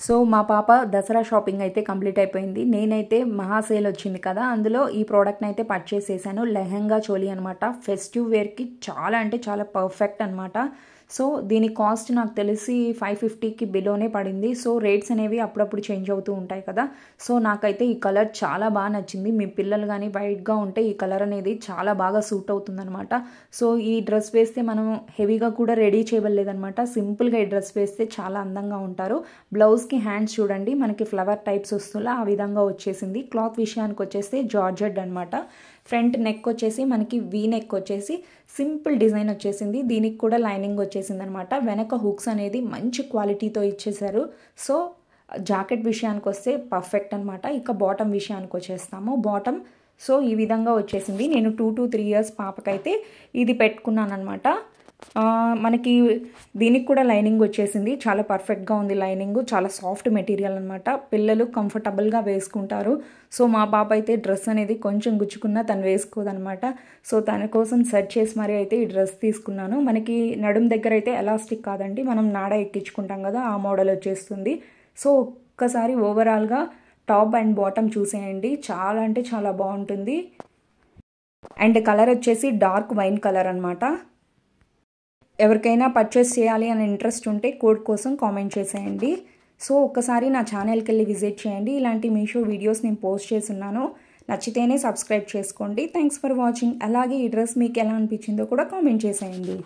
So మా పాప Dasara shopping అయితే కంప్లీట్ అయిపోయింది. నేనైతే మహా సేల్ వచ్చింది కదా, అందులో ఈ ప్రోడక్ట్ని అయితే పర్చేస్ చేశాను. లెహంగా చోలీ అనమాట. ఫెస్టివ్ వేర్కి చాలా అంటే చాలా పర్ఫెక్ట్ అనమాట. సో దీని కాస్ట్ నాకు తెలిసి 550కి బిలోనే పడింది. సో రేట్స్ అనేవి అప్పుడప్పుడు చేంజ్ అవుతూ ఉంటాయి కదా. సో నాకైతే ఈ కలర్ చాలా బాగా నచ్చింది. మీ పిల్లలు కానీ వైట్గా ఉంటే ఈ కలర్ అనేది చాలా బాగా సూట్ అవుతుంది అనమాట. సో ఈ డ్రెస్ వేస్తే మనం హెవీగా కూడా రెడీ చేయలేదనమాట. సింపుల్గా ఈ డ్రెస్ వేస్తే చాలా అందంగా ఉంటారు. బ్లౌజ్కి హ్యాండ్స్ చూడండి, మనకి ఫ్లవర్ టైప్స్ వస్తులా ఆ విధంగా వచ్చేసింది. క్లాత్ విషయానికి వచ్చేస్తే జార్జెట్ అనమాట. ఫ్రంట్ నెక్ వచ్చేసి మనకి వీ నెక్ వచ్చేసి సింపుల్ డిజైన్ వచ్చేసింది. దీనికి కూడా లైనింగ్ వచ్చేసింది అనమాట. వెనక హుక్స్ అనేది మంచి క్వాలిటీతో ఇచ్చేసారు. సో జాకెట్ విషయానికి వస్తే పర్ఫెక్ట్ అనమాట. ఇక బాటమ్ విషయానికి వచ్చేస్తాము. బాటమ్ సో ఈ విధంగా వచ్చేసింది. నేను 2 to 3 years పాపకైతే ఇది పెట్టుకున్నాను అనమాట. మనకి దీనికి కూడా లైనింగ్ వచ్చేసింది. చాలా పర్ఫెక్ట్గా ఉంది లైనింగ్. చాలా సాఫ్ట్ మెటీరియల్ అనమాట. పిల్లలు కంఫర్టబుల్గా వేసుకుంటారు. సో మా పాప అయితే డ్రెస్ అనేది కొంచెం గుచ్చుకున్నా తను వేసుకోదనమాట. సో తన కోసం సెర్చ్ చేసి మరీ అయితే ఈ డ్రెస్ తీసుకున్నాను. మనకి నడుం దగ్గర అయితే ఎలాస్టిక్ కాదండి, మనం నాడ ఎక్కించుకుంటాం కదా, ఆ మోడల్ వచ్చేస్తుంది. సో ఒక్కసారి ఓవరాల్గా టాప్ అండ్ బాటమ్ చూసేయండి. చాలా అంటే చాలా బాగుంటుంది. అండ్ కలర్ వచ్చేసి డార్క్ వైన్ కలర్ అనమాట. ఎవరికైనా పర్చేస్ చేయాలి అని ఇంట్రెస్ట్ ఉంటే కోడ్ కోసం కామెంట్ చేసేయండి. సో ఒక్కసారి నా ఛానల్కి వెళ్ళి విజిట్ చేయండి. ఇలాంటి మీషో వీడియోస్ నేను పోస్ట్ చేస్తున్నాను. నచ్చితేనే సబ్స్క్రైబ్ చేసుకోండి. Thanks for watching. అలాగే ఈ డ్రెస్ మీకు ఎలా అనిపించిందో కూడా కామెంట్ చేసేయండి.